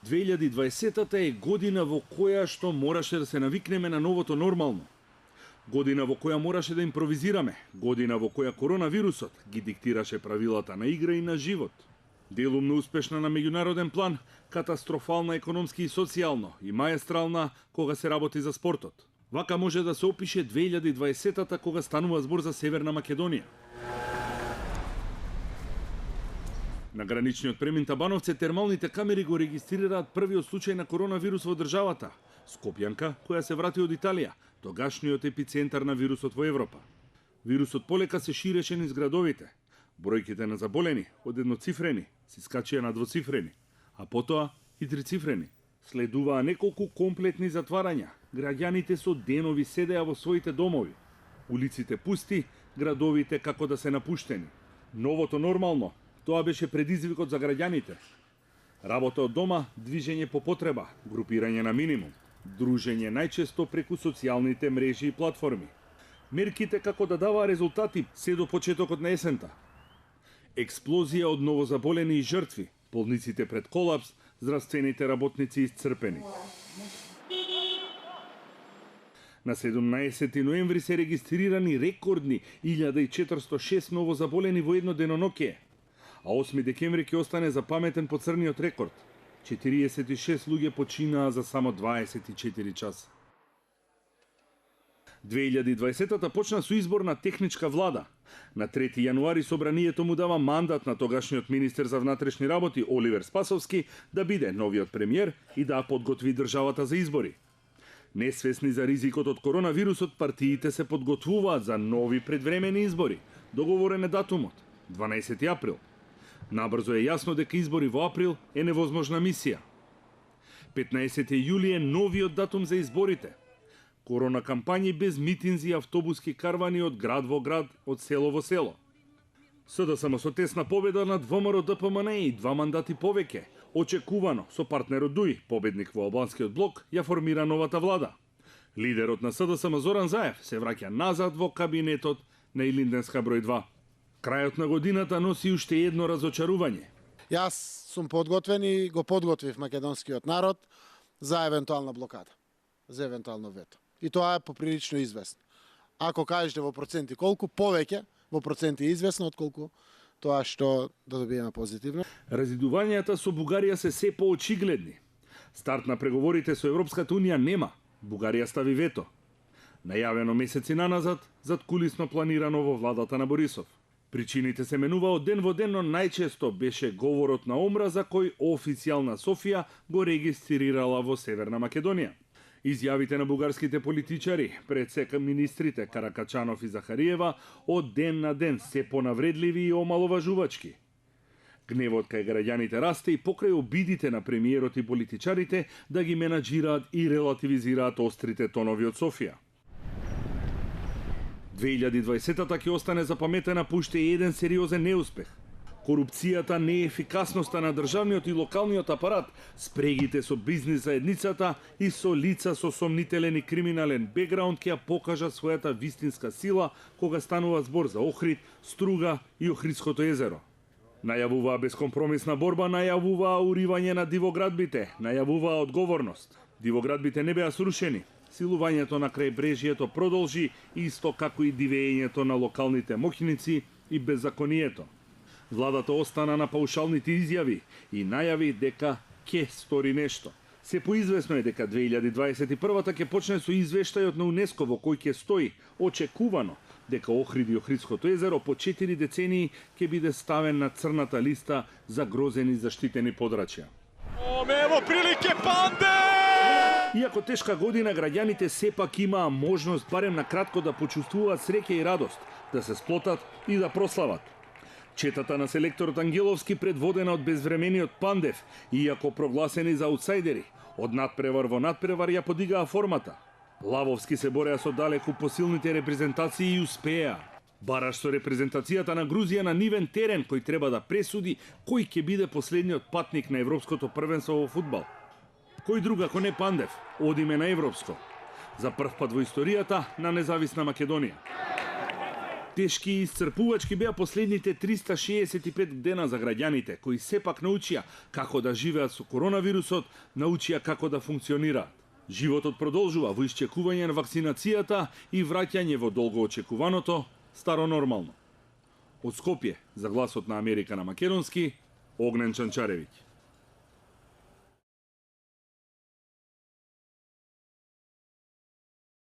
2020-та е година во која што мораше да се навикнеме на новото нормално. Година во која мораше да импровизираме, година во која коронавирусот ги диктираше правилата на игра и на живот. Делумно успешна на меѓународен план, катастрофална економски и социјално и маестрална кога се работи за спортот. Вака може да се опише 2020-та кога станува збор за Северна Македонија. На граничниот премин Табановце термалните камери го регистрираат првиот случај на коронавирус во државата. Скопјанка, која се врати од Италија, тогашниот епицентар на вирусот во Европа. Вирусот полека се ширеше низ градовите. Бројките на заболени од едноцифрени се скачија на двоцифрени, а потоа и трицифрени. Следуваа неколку комплетни затварања. Граѓаните со денови седеа во своите домови. Улиците пусти, градовите како да се напуштени. Новото нормално, тоа беше предизвикот за граѓаните. Работа од дома, движење по потреба, групирање на минимум, дружење најчесто преку социјалните мрежи и платформи. Мерките како да даваа резултати се до почетокот на есента. Експлозија од новозаболени и жртви, болниците пред колапс, здравствените работници исцрпени. На 17 ноември се регистрирани рекордни 1406 новозаболени во едно деноноќе, а 8 декември ќе остане запаметен по црниот рекорд. 46 луѓе починаа за само 24 часа. 2020-та почна со избор на техничка влада. На 3 јануари собранието му дава мандат на тогашниот министер за внатрешни работи Оливер Спасовски да биде новиот премиер и да подготви државата за избори. Несвесни за ризикот од коронавирусот, партиите се подготвуваат за нови предвремени избори. Договорен е датумот 12 април. Набрзо е јасно дека избори во април е невозможна мисија. 15 јули е новиот датум за изборите. Корона кампањи без митинзи и автобуски карвани од град во град, од село во село. СДСМ со тесна победа над ВМРО ДПМН и 2 мандати повеќе. Очекувано, со партнерот ДУИ, победник во албанскиот блок, ја формира новата влада. Лидерот на СДСМ Зоран Заев се враќа назад во кабинетот на Илинденска број 2. Крајот на годината носи уште едно разочарување. Јас сум подготвен и го подготвив македонскиот народ за евентуална блокада, за евентуално вето. И тоа е поприлично известно. Ако кажете во проценти колку, повеќе во проценти известно отколку тоа што да добиеме позитивно. Разидувањата со Бугарија се поочигледни. Старт на преговорите со Европската унија нема. Бугарија стави вето. Најавено месеци наназад, задкулисно планирано во владата на Борисов. Причините се менува од ден во ден, но најчесто беше говорот на омраза кој официјална Софија го регистрирала во Северна Македонија. Изјавите на бугарските политичари, пред се министрите Каракачанов и Захариева, од ден на ден се понавредливи и омаловажувачки. Гневот кај граѓаните расте и покрај обидите на премиерот и политичарите да ги менаџираат и релативизираат острите тонови од Софија. 2020-та ќе остане запаметена по уште еден сериозен неуспех. Корупцијата, неефикасноста на државниот и локалниот апарат, спрегите со бизнис заедницата и со лица со сомнителен и криминален бекграунд ќе ја покажа својата вистинска сила кога станува збор за Охрид, Струга и Охридското езеро. Најавуваа безкомпромисна борба, најавуваа уривање на дивоградбите, најавуваа одговорност. Дивоградбите не беа срушени. Силувањето на крајбрежјето продолжи, исто како и дивењето на локалните моќници и беззаконието. Владата остана на паушалните изјави и најави дека ќе стори нешто. Се поизвестно е дека 2021-та ќе почне со извештајот на УНЕСКО во кој ќе стои очекувано дека Охрид и Охридското езеро по 4 децении ќе биде ставен на црната листа за грозени заштитени подрачја. Ево прилике Панде! Иако тешка година, граѓаните сепак имаа можност барем на кратко да почувствуваат среќа и радост, да се сплотат и да прослават. Четата на селекторот Ангеловски, предводена од безвремениот Пандев, иако прогласени за аутсайдери, од надпревар во надпревар ја подигаа формата. Лавовски се бореа со далеку посилните репрезентации и успеа. Бараш со репрезентацијата на Грузија на нивен терен кој треба да пресуди кој ќе биде последниот патник на Европското првенство во фудбал. Кој друг ако не Пандев, одиме на Европско. За прв пат во историјата на независна Македонија. Тешки и исцрпувачки беа последните 365 дена за граѓаните, кои сепак научија како да живеат со коронавирусот, научија како да функционираат. Животот продолжува во исчекување на вакцинацијата и враќање во долго очекуваното старо нормално. Од Скопје, за гласот на Америка на македонски, Огнен Чанчаревиќ.